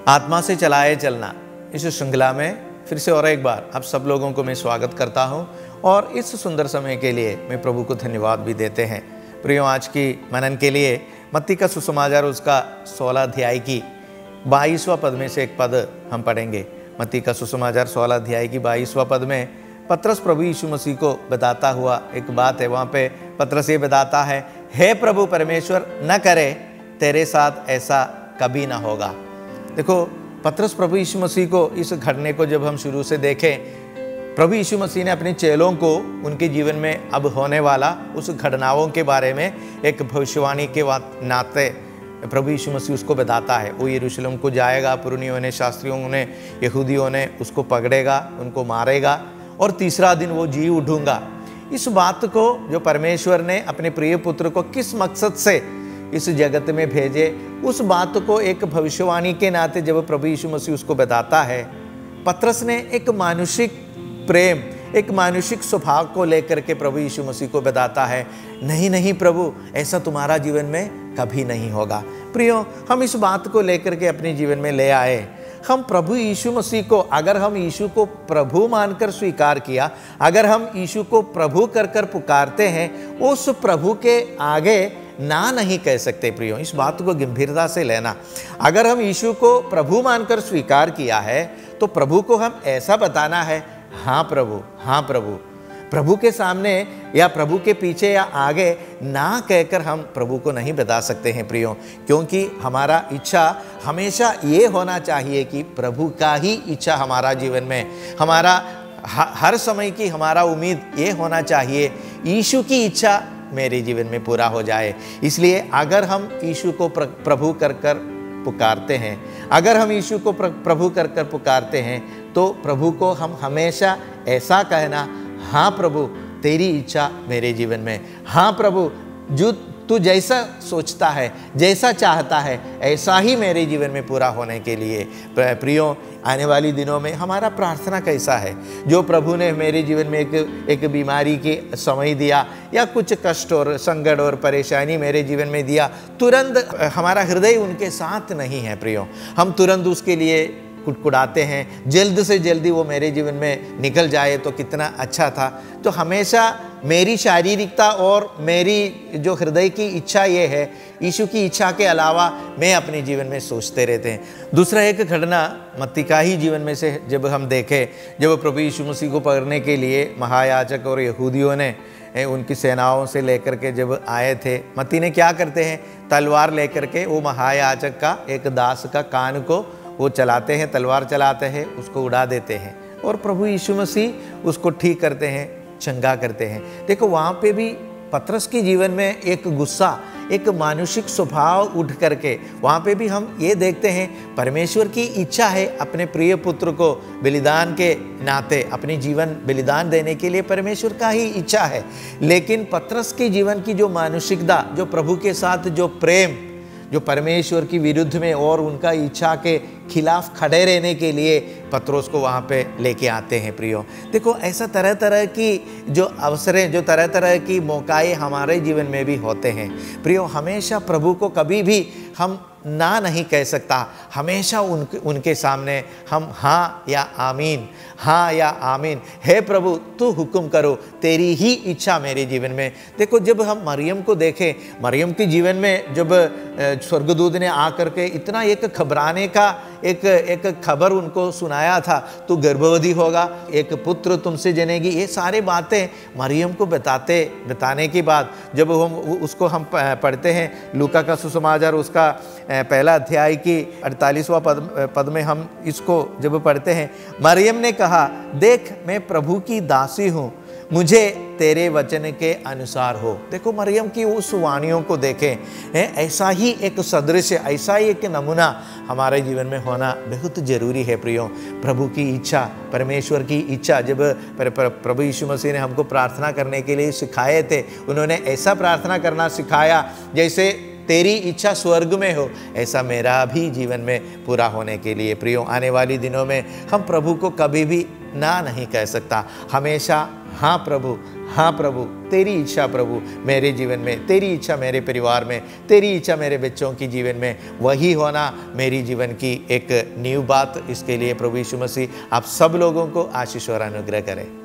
आत्मा से चलाए चलना, इस श्रृंखला में फिर से और एक बार आप सब लोगों को मैं स्वागत करता हूं और इस सुंदर समय के लिए मैं प्रभु को धन्यवाद भी देते हैं। प्रियों, आज की मनन के लिए मत्ती का सुसमाचार उसका 16 अध्याय की 22वां पद में से एक पद हम पढ़ेंगे। मत्ती का सुसमाचार 16 अध्याय की 22वां पद में पतरस प्रभु यीशु मसीह को बताता हुआ एक बात है। वहाँ पे पतरस ये बताता है, हे प्रभु परमेश्वर, न करे तेरे साथ ऐसा कभी ना होगा। देखो, पतरस प्रभु यीशु मसीह को इस घटने को जब हम शुरू से देखें, प्रभु यीशु मसीह ने अपने चेलों को उनके जीवन में अब होने वाला उस घटनाओं के बारे में एक भविष्यवाणी के नाते प्रभु यीशु मसीह उसको बताता है। वो यरूशलेम को जाएगा, पुरनियों ने, शास्त्रियों ने, यहूदियों ने उसको पकड़ेगा, उनको मारेगा और तीसरा दिन वो जी उठूंगा। इस बात को जो परमेश्वर ने अपने प्रिय पुत्र को किस मकसद से इस जगत में भेजे, उस बात को एक भविष्यवाणी के नाते जब प्रभु यीशु मसीह उसको बताता है, पतरस ने एक मानुषिक प्रेम, एक मानुषिक स्वभाव को लेकर के प्रभु यीशु मसीह को बताता है, नहीं नहीं प्रभु, ऐसा तुम्हारा जीवन में कभी नहीं होगा। प्रियो, हम इस बात को लेकर के अपने जीवन में ले आए। हम प्रभु यीशु मसीह को, अगर हम यीशु को प्रभु मानकर स्वीकार किया, अगर हम यीशु को प्रभु कर कर पुकारते हैं, उस प्रभु के आगे ना नहीं कह सकते। प्रियो, इस बात को गंभीरता से लेना। अगर हम यीशु को प्रभु मानकर स्वीकार किया है तो प्रभु को हम ऐसा बताना है, हाँ प्रभु, हाँ प्रभु। प्रभु के सामने या प्रभु के पीछे या आगे ना कहकर हम प्रभु को नहीं बता सकते हैं प्रियो, क्योंकि हमारा इच्छा हमेशा ये होना चाहिए कि प्रभु का ही इच्छा हमारा जीवन में, हमारा हर समय की हमारा उम्मीद ये होना चाहिए, यीशु की इच्छा मेरे जीवन में पूरा हो जाए। इसलिए अगर हम यीशु को प्रभु कर कर पुकारते हैं, अगर हम यीशु को प्रभु कर कर पुकारते हैं, तो प्रभु को हम हमेशा ऐसा कहना, हाँ प्रभु, तेरी इच्छा मेरे जीवन में, हाँ प्रभु, जो तू जैसा सोचता है, जैसा चाहता है, ऐसा ही मेरे जीवन में पूरा होने के लिए। प्रियो, आने वाली दिनों में हमारा प्रार्थना कैसा है? जो प्रभु ने मेरे जीवन में एक बीमारी के समय दिया या कुछ कष्ट और संकट और परेशानी मेरे जीवन में दिया, तुरंत हमारा हृदय उनके साथ नहीं है प्रियो। हम तुरंत उसके लिए कुड़कुड़ाते हैं, जल्द से जल्दी वो मेरे जीवन में निकल जाए तो कितना अच्छा था। तो हमेशा मेरी शारीरिकता और मेरी जो हृदय की इच्छा ये है, यीशु की इच्छा के अलावा मैं अपने जीवन में सोचते रहते हैं। दूसरा एक घटना मत्ती का ही जीवन में से जब हम देखें, जब प्रभु यीशु मसीह को पकड़ने के लिए महायाजक और यहूदियों ने उनकी सेनाओं से लेकर के जब आए थे, मत्ती ने क्या करते हैं, तलवार लेकर के वो महायाजक का एक दास का कान को वो चलाते हैं, तलवार चलाते हैं, उसको उड़ा देते हैं और प्रभु यीशु मसीह उसको ठीक करते हैं, चंगा करते हैं। देखो, वहाँ पे भी पतरस के जीवन में एक गुस्सा, एक मानुषिक स्वभाव उठ करके वहाँ पे भी हम ये देखते हैं, परमेश्वर की इच्छा है अपने प्रिय पुत्र को बलिदान के नाते अपनी जीवन बलिदान देने के लिए परमेश्वर का ही इच्छा है। लेकिन पतरस के जीवन की जो मानुषिकता, जो प्रभु के साथ जो प्रेम, जो परमेश्वर की विरुद्ध में और उनका इच्छा के खिलाफ खड़े रहने के लिए पतरस को वहाँ पे लेके आते हैं। प्रियो, देखो, ऐसा तरह तरह की जो अवसरें, जो तरह तरह की मौकाएं हमारे जीवन में भी होते हैं। प्रियो, हमेशा प्रभु को कभी भी हम ना नहीं कह सकता, हमेशा उनके सामने हम हाँ या आमीन, हाँ या आमीन, हे प्रभु तू हुक्म करो, तेरी ही इच्छा मेरे जीवन में। देखो, जब हम मरियम को देखें, मरियम के जीवन में जब स्वर्गदूत ने आकर के इतना एक घबराने का एक खबर उनको सुनाया था, तू गर्भवती होगा, एक पुत्र तुमसे जनेगी, ये सारे बातें मरियम को बताने के बाद जब उसको हम पढ़ते हैं, लूका का सुसमाचार उसका पहला अध्याय की 48वां पद में हम इसको जब पढ़ते हैं, मरियम ने कहा, देख मैं प्रभु की दासी हूँ, मुझे तेरे वचन के अनुसार हो। देखो, मरियम की उस वाणियों को देखें, ऐसा ही एक सदृश्य, ऐसा ही एक नमूना हमारे जीवन में होना बहुत जरूरी है प्रियो। प्रभु की इच्छा, परमेश्वर की इच्छा, जब प्रभु यीशु मसीह ने हमको प्रार्थना करने के लिए सिखाए थे, उन्होंने ऐसा प्रार्थना करना सिखाया जैसे तेरी इच्छा स्वर्ग में हो, ऐसा मेरा भी जीवन में पूरा होने के लिए प्रियो आने वाली दिनों में हम प्रभु को कभी भी ना नहीं कह सकता। हमेशा हाँ प्रभु, हाँ प्रभु, तेरी इच्छा प्रभु मेरे जीवन में, तेरी इच्छा मेरे परिवार में, तेरी इच्छा मेरे बच्चों की जीवन में, वही होना मेरी जीवन की एक नींव बात। इसके लिए प्रभु यीशु मसीह आप सब लोगों को आशीष और अनुग्रह करें।